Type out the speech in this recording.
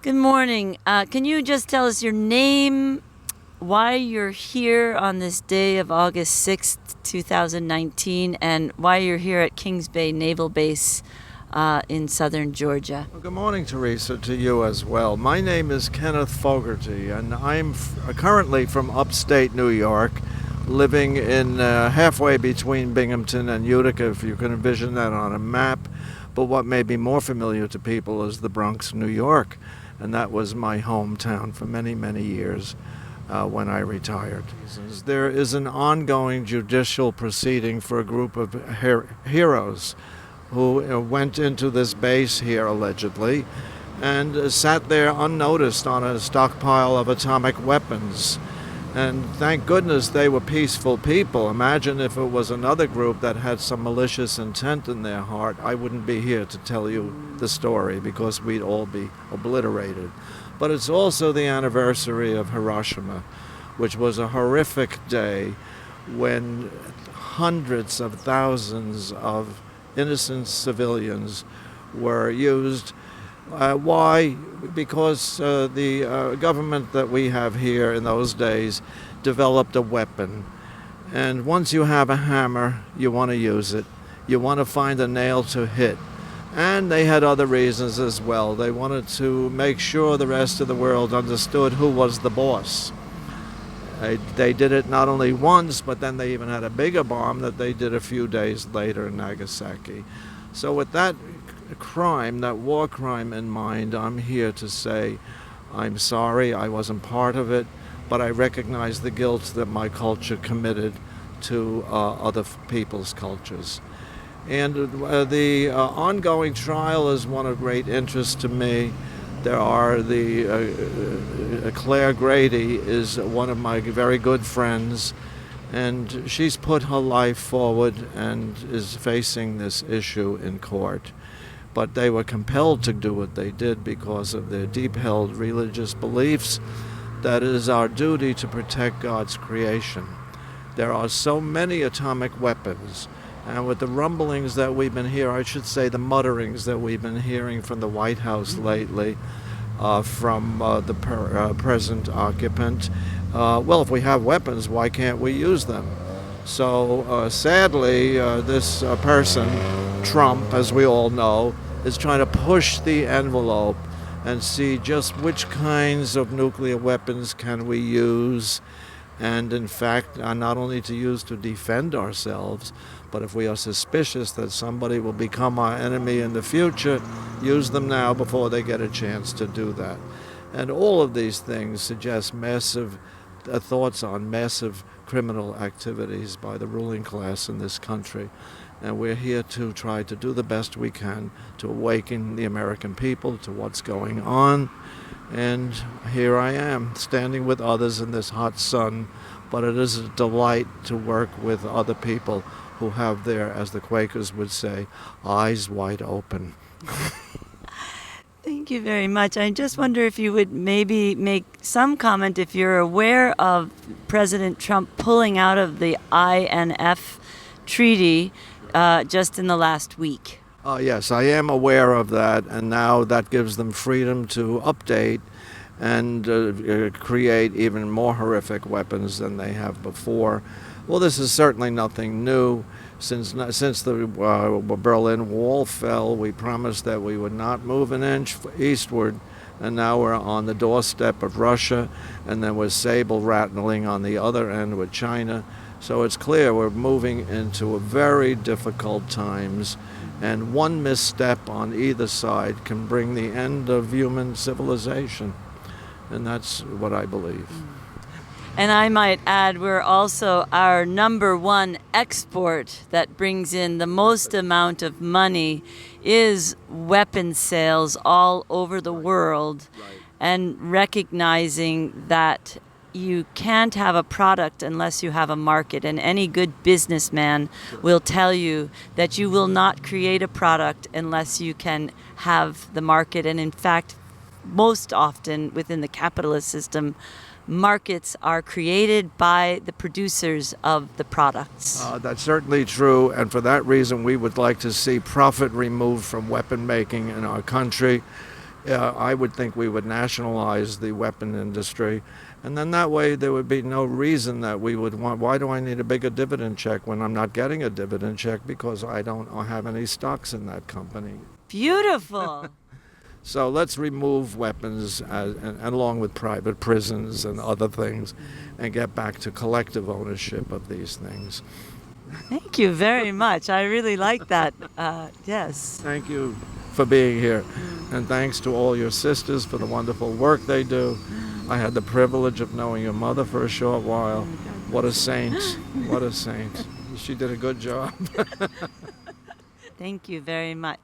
Good morning. Can you just tell us your name, why you're here on this day of August 6th, 2019, and why you're here at Kings Bay Naval Base in southern Georgia? Well, good morning, Teresa, to you as well. My name is Kenneth Fogarty, and I'm currently from upstate New York, living in halfway between Binghamton and Utica, if you can envision that on a map. But what may be more familiar to people is the Bronx, New York, and that was my hometown for many, many years when I retired. There is an ongoing judicial proceeding for a group of heroes who went into this base here, allegedly, and sat there unnoticed on a stockpile of atomic weapons. And thank goodness they were peaceful people. Imagine if it was another group that had some malicious intent in their heart. I wouldn't be here to tell you the story because we'd all be obliterated. But it's also the anniversary of Hiroshima, which was a horrific day when hundreds of thousands of innocent civilians were used. Why? Because the government that we have here in those days developed a weapon. And once you have a hammer, you want to use it. You want to find a nail to hit. And they had other reasons as well. They wanted to make sure the rest of the world understood who was the boss. They did it not only once, but then they even had a bigger bomb that they did a few days later in Nagasaki. So with that crime, that war crime in mind, I'm here to say I'm sorry, I wasn't part of it, but I recognize the guilt that my culture committed to other people's cultures. And the ongoing trial is one of great interest to me. There are Clare Grady is one of my very good friends, and she's put her life forward and is facing this issue in court. But they were compelled to do what they did because of their deep-held religious beliefs that it is our duty to protect God's creation. There are so many atomic weapons, and with the rumblings that we've been hearing, I should say the mutterings that we've been hearing from the White House lately, from the present occupant, well, if we have weapons, why can't we use them? So sadly, this person, Trump, as we all know, is trying to push the envelope and see just which kinds of nuclear weapons can we use, and in fact, not only to use to defend ourselves, but if we are suspicious that somebody will become our enemy in the future, use them now before they get a chance to do that. And all of these things suggest massive thoughts on massive criminal activities by the ruling class in this country. And we're here to try to do the best we can to awaken the American people to what's going on. And here I am, standing with others in this hot sun, but it is a delight to work with other people who have their, as the Quakers would say, eyes wide open. Thank you very much. I just wonder if you would maybe make some comment if you're aware of President Trump pulling out of the INF treaty just in the last week. Yes, I am aware of that, and now that gives them freedom to update and create even more horrific weapons than they have before. Well, this is certainly nothing new. Since the Berlin Wall fell, we promised that we would not move an inch eastward, and now we're on the doorstep of Russia, and then we're saber-rattling on the other end with China. So it's clear we're moving into a very difficult times, and one misstep on either side can bring the end of human civilization, and that's what I believe. And I might add, we're also our number one export that brings in the most amount of money is weapons sales all over the world. Right. And recognizing that you can't have a product unless you have a market. And any good businessman will tell you that you will not create a product unless you can have the market. And in fact, most often within the capitalist system, markets are created by the producers of the products. That's certainly true, and for that reason we would like to see profit removed from weapon making in our country. I would think we would nationalize the weapon industry, and then that way there would be no reason that we would want, why do I need a bigger dividend check when I'm not getting a dividend check because I don't have any stocks in that company? Beautiful. So let's remove weapons and along with private prisons and other things and get back to collective ownership of these things. Thank you very much. I really like that. Yes. Thank you for being here. And thanks to all your sisters for the wonderful work they do. I had the privilege of knowing your mother for a short while. What a saint. What a saint. She did a good job. Thank you very much.